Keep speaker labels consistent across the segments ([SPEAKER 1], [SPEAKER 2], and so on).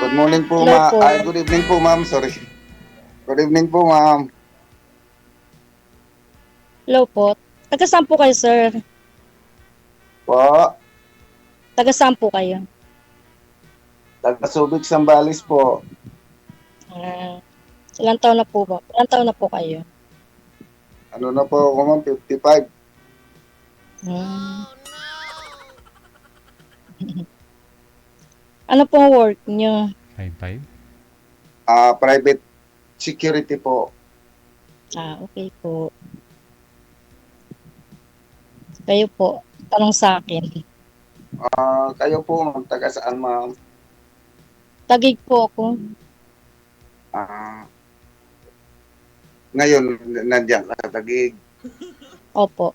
[SPEAKER 1] Good morning po,
[SPEAKER 2] Hello po.
[SPEAKER 1] good evening po, ma'am. Sorry. Good evening po, ma'am.
[SPEAKER 2] Hello po. Taga saan po kayo, sir?
[SPEAKER 1] Po,
[SPEAKER 2] Taga saan po kayo?
[SPEAKER 1] taga Subic, Sambales po.
[SPEAKER 2] Ah, ilang taon na po ba? Ilang taon na po kayo?
[SPEAKER 1] Ano na po ako, ma'am? 55.
[SPEAKER 2] Hmm. Ano pong work nyo?
[SPEAKER 3] 5'5"?
[SPEAKER 1] Private security po.
[SPEAKER 2] Okay po. Kayo po, tanong sa akin.
[SPEAKER 1] Kayo po, ma'am, taga saan, ma'am?
[SPEAKER 2] Tagig po ako.
[SPEAKER 1] Ah, ngayon, nandiyan ka sa Taguig.
[SPEAKER 2] Opo.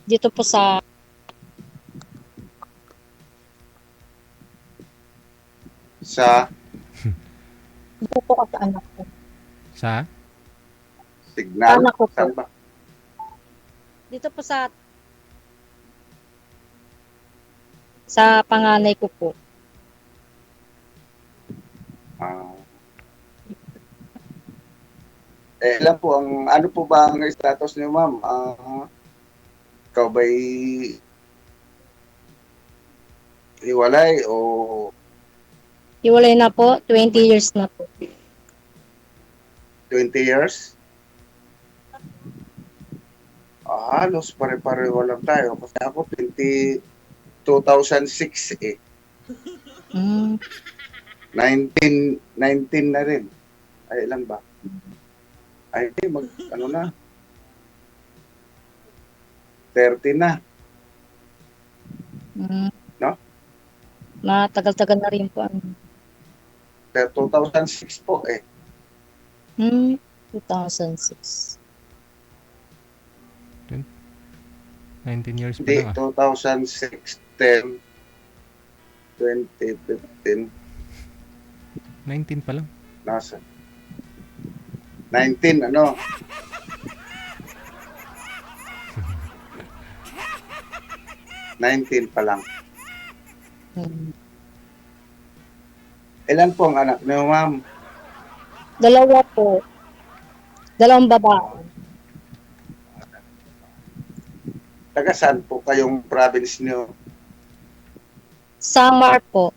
[SPEAKER 2] Dito po
[SPEAKER 1] Sa
[SPEAKER 2] dito po sa anak ko.
[SPEAKER 3] Sa?
[SPEAKER 1] Signal.
[SPEAKER 2] Anak ko po.
[SPEAKER 1] Saan ba?
[SPEAKER 2] Dito po sa panganay ko po.
[SPEAKER 1] Ah, ilan po ano po ba ang status niyo, ma'am? Ikaw ba'y hiwalay o
[SPEAKER 2] Hiwalay na po, 20 years na po.
[SPEAKER 1] 20 years? Halos pare-pareho lang tayo. Kasi ako 2006 eh.
[SPEAKER 2] Hmm.
[SPEAKER 1] 19 na rin. Ay, ilan ba? Ay, ano na? 30 na.
[SPEAKER 2] Hmm.
[SPEAKER 1] No?
[SPEAKER 2] Matagal-tagal na rin po.
[SPEAKER 1] 2006 po eh.
[SPEAKER 2] 2006.
[SPEAKER 3] 19 years pa
[SPEAKER 1] Hindi,
[SPEAKER 3] lang
[SPEAKER 1] 2006, 10, 2015,
[SPEAKER 3] 19 pa lang.
[SPEAKER 1] nasa 19, ano? ...19 pa lang. Ilan po ang anak niyo, ma'am?
[SPEAKER 2] Dalawa po. Dalawang babae.
[SPEAKER 1] Taga saan po kayong province niyo?
[SPEAKER 2] Samar po.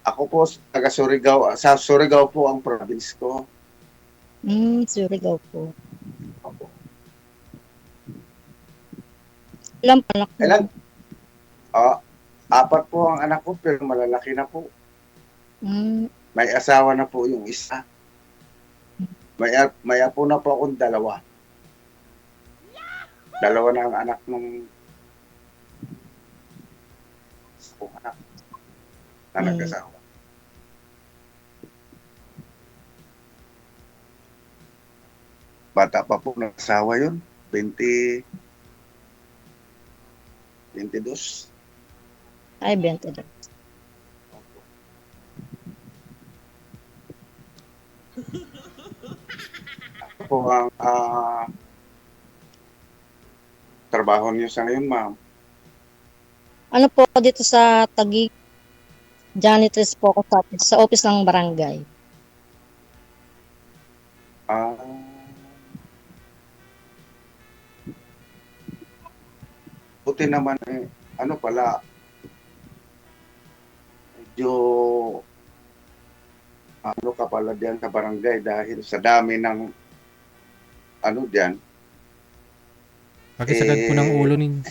[SPEAKER 1] Ako po, taga Surigao. Sa Surigao po ang province ko.
[SPEAKER 2] Surigao po.
[SPEAKER 1] Opo.
[SPEAKER 2] Ilang anak po?
[SPEAKER 1] Ilan? 4 po ang anak ko, pero malalaki na po. May asawa na po yung isa. May apo na po akong 2. 2 na ang anak ng anak na nag-asawa. Bata pa po nag-asawa yun. 22.
[SPEAKER 2] Ay, 22.
[SPEAKER 1] Ako po ang trabaho niyo sa ngayon, ma'am.
[SPEAKER 2] Ano po dito sa Taguig? Janitress po ako sa office ng barangay.
[SPEAKER 1] Buti naman eh, ano pala, medyo ano ka pala diyan sa barangay dahil sa dami ng ano diyan.
[SPEAKER 3] Pakisagad po ng ulo ninyo.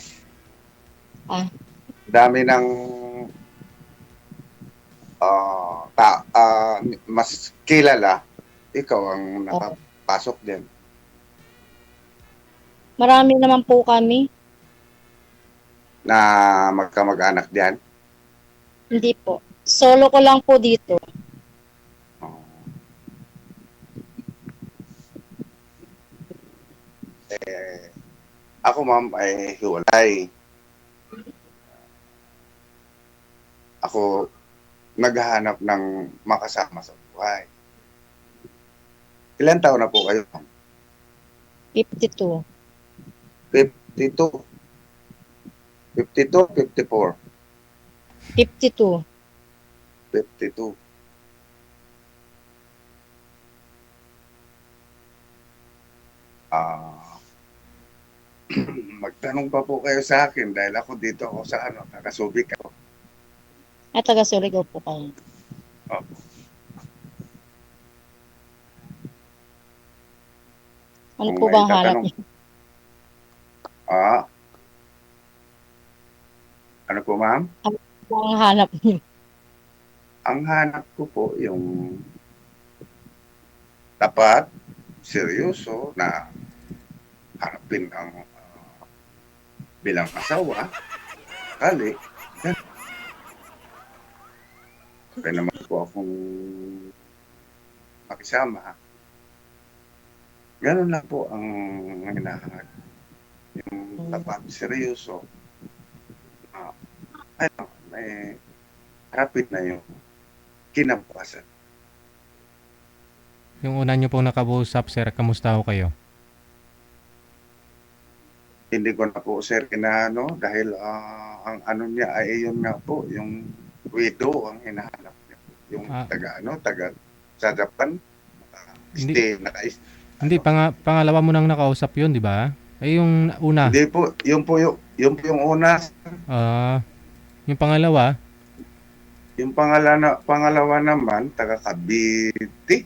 [SPEAKER 1] Dami ng mas kilala, ikaw ang nakapasok din.
[SPEAKER 2] Marami naman po kami.
[SPEAKER 1] Na magkamag-anak diyan?
[SPEAKER 2] Hindi po. Solo ko lang po dito.
[SPEAKER 1] Ako, ma'am, ay hiwalay. Ako naghahanap ng makasama sa buhay. Ilan taon na po kayo?
[SPEAKER 2] 52.
[SPEAKER 1] 52. 52, 54,
[SPEAKER 2] 52.
[SPEAKER 1] 52. Ah, magtanong pa po kayo sa akin dahil ako dito ako sa taga-Subic ako.
[SPEAKER 2] At taga Surigao po kayo.
[SPEAKER 1] Opo.
[SPEAKER 2] Ano
[SPEAKER 1] Kung
[SPEAKER 2] po
[SPEAKER 1] may
[SPEAKER 2] ba ang hanap
[SPEAKER 1] tatanong,
[SPEAKER 2] niyo?
[SPEAKER 1] ano po ma'am?
[SPEAKER 2] Ano po ang hanap niyo?
[SPEAKER 1] Ang hanap ko po yung tapat, seryoso na harapin ang bilang asawa, kali, yan. Kaya naman po akong makisama. Ganun lang po ang hinahanap. Yung tapat, seryoso. May harapin na yung kinabukasan.
[SPEAKER 3] Yung una nyo pong nakausap, sir, kamusta ho kayo?
[SPEAKER 1] Hindi ko na po sir inaano dahil ang ano niya ay yun nga po, yung widow ang hinahanap niya. Yung taga sa Japan,
[SPEAKER 3] Hindi.
[SPEAKER 1] naka-stay.
[SPEAKER 3] Hindi, pangalawa mo nang nakausap yun, di ba? Ay, yung una.
[SPEAKER 1] Hindi po, yun po yung una.
[SPEAKER 3] Yung pangalawa,
[SPEAKER 1] Yung pangalawa naman, taga Cavite.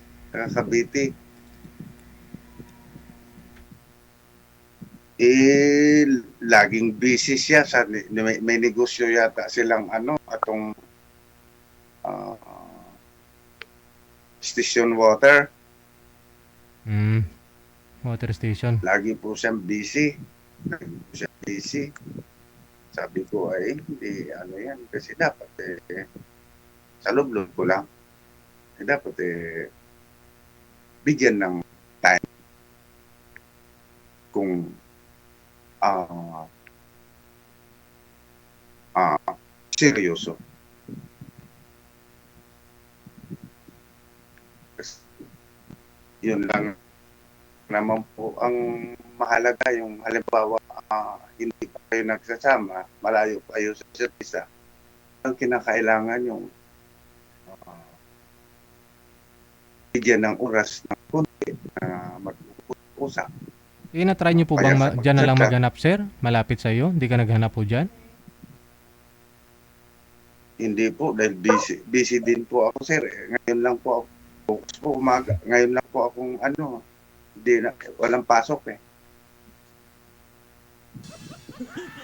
[SPEAKER 1] Laging busy siya sa may negosyo yata silang atong station water.
[SPEAKER 3] water station.
[SPEAKER 1] Lagi po siyang busy. Sabi ko ay hindi yan kasi dapat sa loob ko lang. Dapat bigyan ng time kung seryoso. Yun lang naman po ang mahalaga, yung halimbawa hindi pa kayo nagsasama, malayo pa kayo sa isa't isa. Ang kinakailangan yung bigyan ng oras ng konti na mag-usap.
[SPEAKER 3] Na-try nyo po bang dyan na lang maghanap, sir? Malapit sa iyo? Hindi ka naghanap po dyan?
[SPEAKER 1] Hindi po, dahil busy din po ako, sir. Ngayon lang po ako, focus po umaga. Ngayon lang po akong walang pasok eh.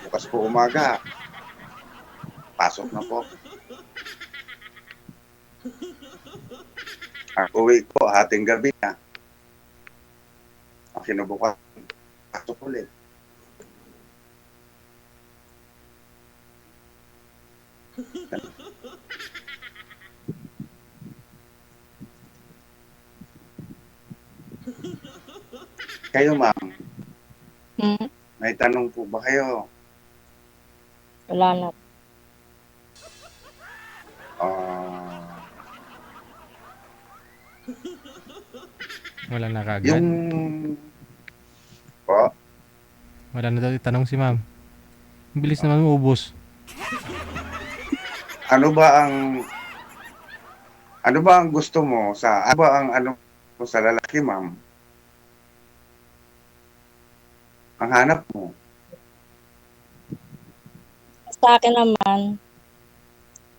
[SPEAKER 1] Bukas po umaga, pasok na po. Ang uwi ko, hating gabi na. Ang kinabukas, pasok ulit. Kayo, ma'am, may tanong po ba kayo?
[SPEAKER 2] Wala na.
[SPEAKER 3] Wala na kagad?
[SPEAKER 1] Yung po,
[SPEAKER 3] Wala na daw itanong si ma'am. Ang bilis naman ubos.
[SPEAKER 1] ano ba ang gusto mo sa lalaki, ma'am? Ang hanap mo?
[SPEAKER 2] Sa akin naman,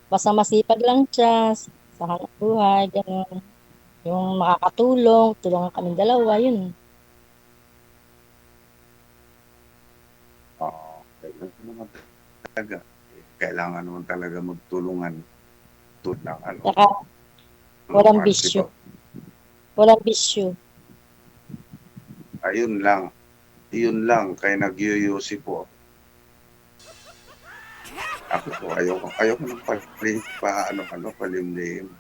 [SPEAKER 2] basta masipag lang siya sa hanap buhay, gano'n. Yung makakatulong, tulungan kaming dalawa, yun.
[SPEAKER 1] Kailangan naman talaga magtulungan.
[SPEAKER 2] Saka, walang bisyo. Walang bisyo.
[SPEAKER 1] Ayun lang. Yun lang, kaya nagyuyusi po. Ako po, ayoko ng palimlim.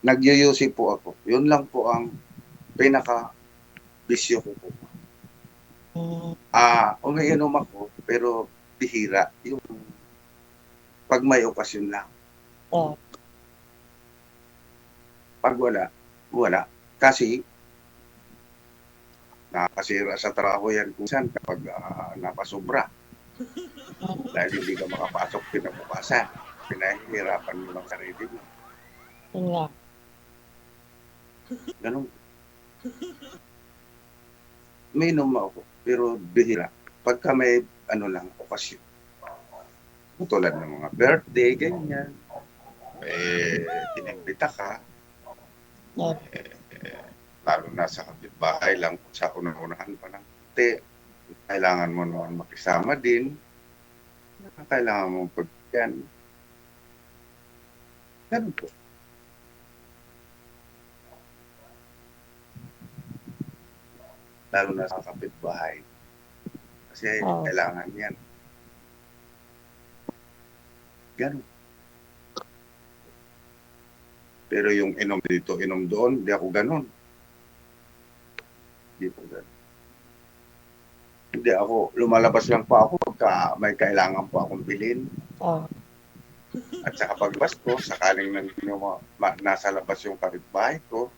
[SPEAKER 1] Nagyuyusi po ako. Yun lang po ang pinaka-bisyo ko po. Umiinom ako, pero bihira. Yung pag may okasyon lang. Pag wala. Kasi Nakakasira sa trabaho yan kung saan kapag napasobra. Dahil hindi ka makapasok kinabukasan. Pinahihirapan mo lang sarili mo.
[SPEAKER 2] Yun nga.
[SPEAKER 1] Ganun. May inom ako, pero bihira. Pagka may okasyon. Tulad ng mga birthday, ganyan. Inimbita ka.
[SPEAKER 2] Yeah.
[SPEAKER 1] Lalo na sa kapitbahay lang, sa una-unahan pa ng kailangan mo naman makisama din. Kailangan mo pagyan. Ganun po. Lalo na sa kapitbahay. Kasi kailangan yan. Ganun. Pero yung inom dito, inom doon, hindi ako ganun. Hindi po ganun. Hindi ako, lumalabas lang po ako pagka may kailangan po akong bilhin. At saka paglabas ko, sakaling nasa labas yung kapitbahay ko,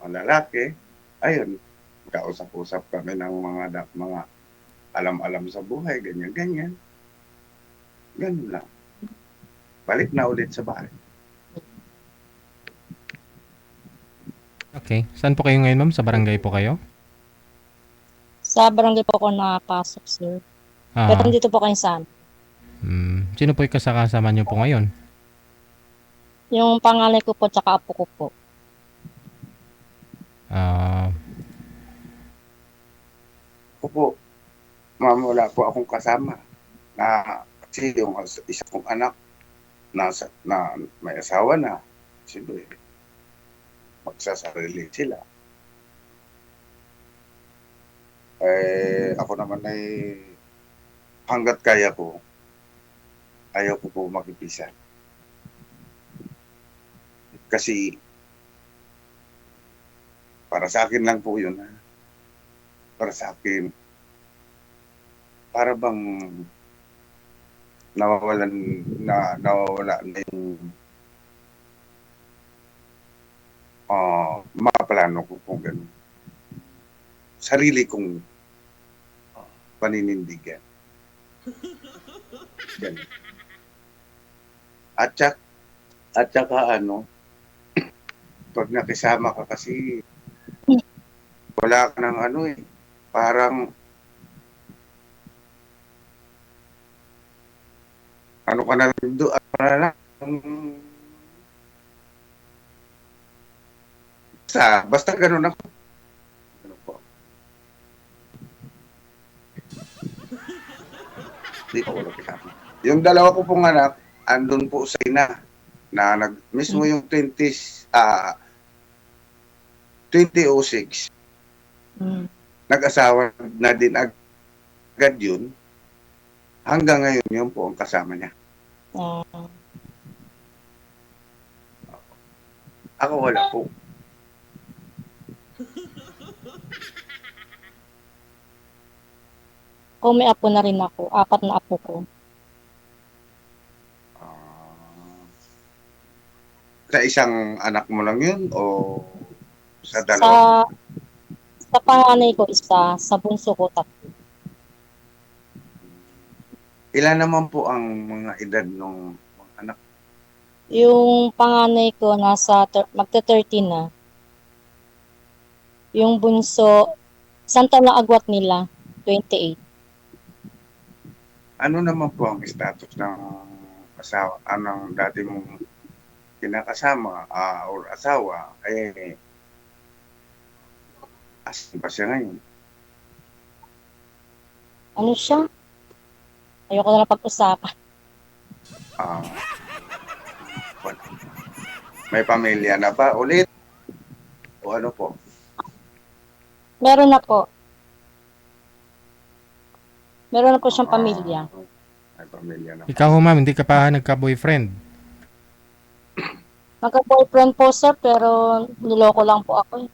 [SPEAKER 1] ang lalaki, ayun, kausap-usap kami ng mga alam-alam sa buhay, ganyan-ganyan. Ganun lang. Balik na ulit sa bahay.
[SPEAKER 3] Okay. Saan po kayo ngayon, ma'am? Sa barangay po kayo?
[SPEAKER 2] Sa barangay po ako nakapasok, sir. Pero dito po kayo saan?
[SPEAKER 3] Sino po yung kasama niyo po ngayon?
[SPEAKER 2] Yung panganay ko po, tsaka apo ko po.
[SPEAKER 1] Ako po, ma'am, wala po akong kasama. Kasi yung isa kong anak, na may asawa na, siyempre, magsasarili sila. Ako naman ay hanggat kaya ko, ayaw ko po makipisan. Kasi para sa akin lang po yun. Para sa akin, para bang nawawala na yung maplano ko kung gano'n. Sarili kong paninindigan. Ganun. At saka pag nakisama ka kasi wala ka ng parang ka na doon, basta ganun ako. Ano po? Hindi ko wala kasama. Yung dalawa ko pong anak, andun po sa ina na mismo yung 2006 nag-asawa na din agad yun. Hanggang ngayon yun po ang kasama niya. Ako wala po.
[SPEAKER 2] Kung may apo na rin ako, 4 na apo ko.
[SPEAKER 1] Sa isang anak mo lang yun o sa dalawa?
[SPEAKER 2] Sa panganay ko isa, sa bunso ko 3.
[SPEAKER 1] Ilan naman po ang mga edad ng mga anak?
[SPEAKER 2] Yung panganay ko magta-13 na. Yung bunso, isang taon lang agwat nila, 28.
[SPEAKER 1] Ano naman po ang status ng asawa, anong dati mong kinakasama or asawa, asan pa siya ngayon?
[SPEAKER 2] Ano siya? Ayoko na lang pag-usapan.
[SPEAKER 1] May pamilya na ba ulit? O ano po?
[SPEAKER 2] Meron na po. Meron na po siyang pamilya.
[SPEAKER 1] May pamilya na.
[SPEAKER 3] Ikaw, ma'am, hindi ka pa nagka-boyfriend?
[SPEAKER 2] Nagka-boyfriend po, sir, pero niloko lang po ako.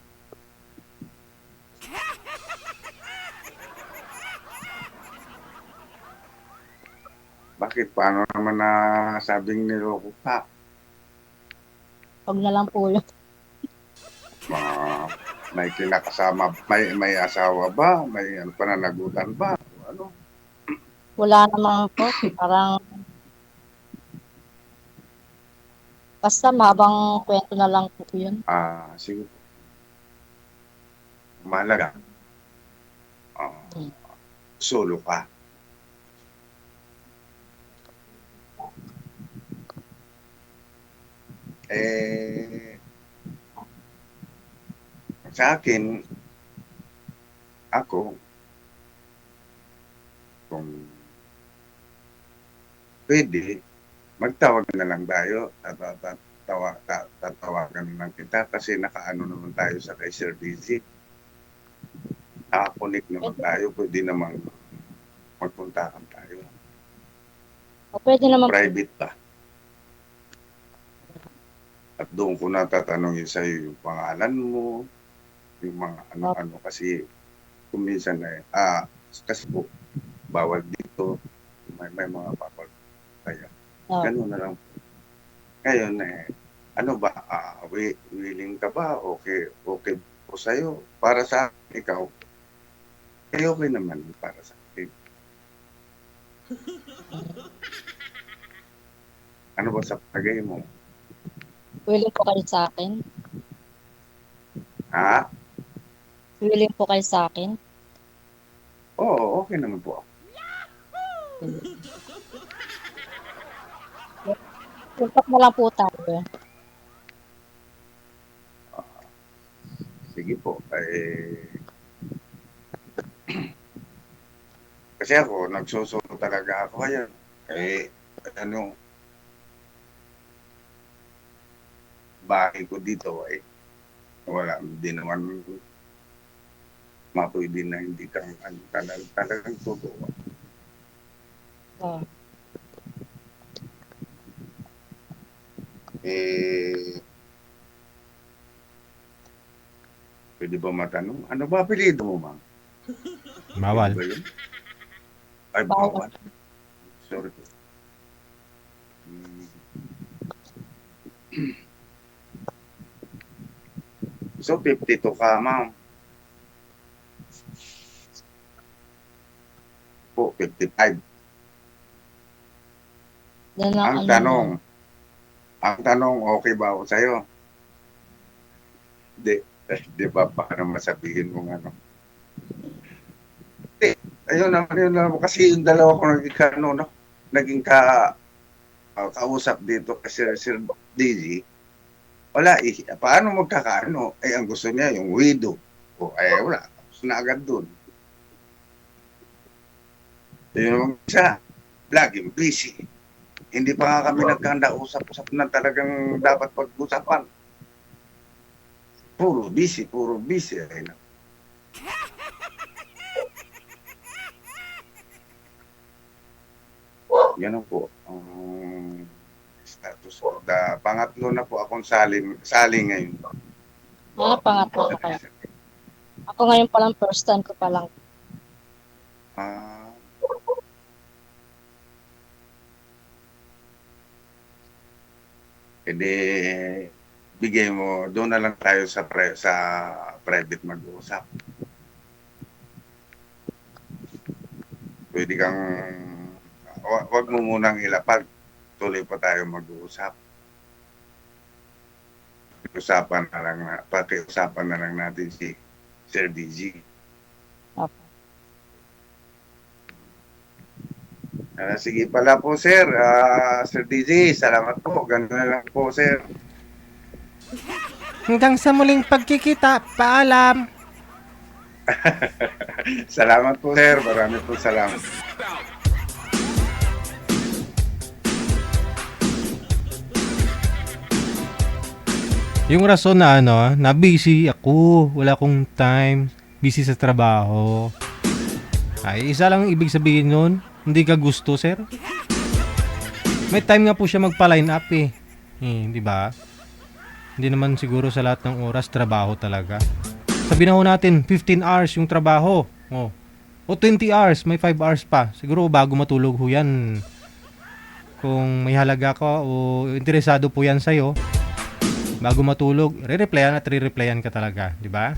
[SPEAKER 1] Bakit? Paano naman na sabing niloko ka?
[SPEAKER 2] Huwag na lang po yun.
[SPEAKER 1] May kinakasama, may asawa ba? May pananagutan ba? Ano?
[SPEAKER 2] Wala naman po. Parang basta mabang kwento na lang po yun.
[SPEAKER 1] Sige po. Mahalaga. Solo ka. Sa akin, ako, kung pwede, magtawag na lang tayo. Tatawagan lang kita kasi nakaano naman tayo sa kay Sir DZ. Nakakonik naman tayo. Pwede naman magpuntahan tayo.
[SPEAKER 2] Pwede naman
[SPEAKER 1] Private ba? At doon ko na tatanungin sa'yo yung pangalan mo, yung mga ano-ano kasi kung minsan kasi po, bawal dito, may mga bawal. Kaya, gano'n na lang po. Ngayon, ano ba, willing ka ba? Okay po sa'yo. Para sa ikaw, okay naman para sa akin. Ano ba sa pagay mo?
[SPEAKER 2] willing po kayo sa akin.
[SPEAKER 1] Ha?
[SPEAKER 2] Willing po kayo sa akin.
[SPEAKER 1] Oo, okay naman po.
[SPEAKER 2] Contact na lang po tayo.
[SPEAKER 1] Sige po. Kasi ako, nagsusulo talaga ako. Kaya, bahay ko dito wala, hindi naman mapwede na hindi kang talagang totoo. Pwede ba matanong? Ano ba apelido mo, ma'am?
[SPEAKER 3] Bawal.
[SPEAKER 1] Ba yun? Ay, bawal. Sorry po. So, 52 ka, ma'am. Po, 55. Ang tanong, okay ba ako sa'yo? Di ba, paano masabihin mo nga, no? Ayun naman, kasi yung dalawa ko naging kausap dito kasi Sir DZ, wala paano magkakaano? Ang gusto niya yung widow. Wala. Tapos na agad dun. Yun naman isa, laging busy. Hindi pa nga kami nagkanda usap-usap na talagang dapat pag-usapan. Puro busy. Yan po ang status ko. Pangatlo na po akong sali ngayon.
[SPEAKER 2] Pangatlo na kayo. Ako ngayon palang first time ko palang.
[SPEAKER 1] Bigay mo, doon na lang tayo sa private mag-uusap. Pwede kang wag mo munang ilapag. Tuloy pa tayo mag-uusap. Pakiusapan na lang natin si Sir DZ. Sige pala po, sir. Sir DZ, salamat po. Ganun na lang po, sir.
[SPEAKER 3] Hanggang sa muling pagkikita, paalam.
[SPEAKER 1] Salamat po, sir. Marami po salamat.
[SPEAKER 3] Yung rason na na busy ako, wala akong time, busy sa trabaho. Isa lang ibig sabihin nun, hindi ka gusto, sir. May time nga po siya magpa-line up di ba? Hindi naman siguro sa lahat ng oras trabaho talaga. Sabihin na natin 15 hours yung trabaho. O 20 hours, may 5 hours pa. Siguro bago matulog ho yan. Kung may halaga ka o interesado po yan sa'yo, Bago matulog, re-replyan at re-replyan ka talaga, di ba?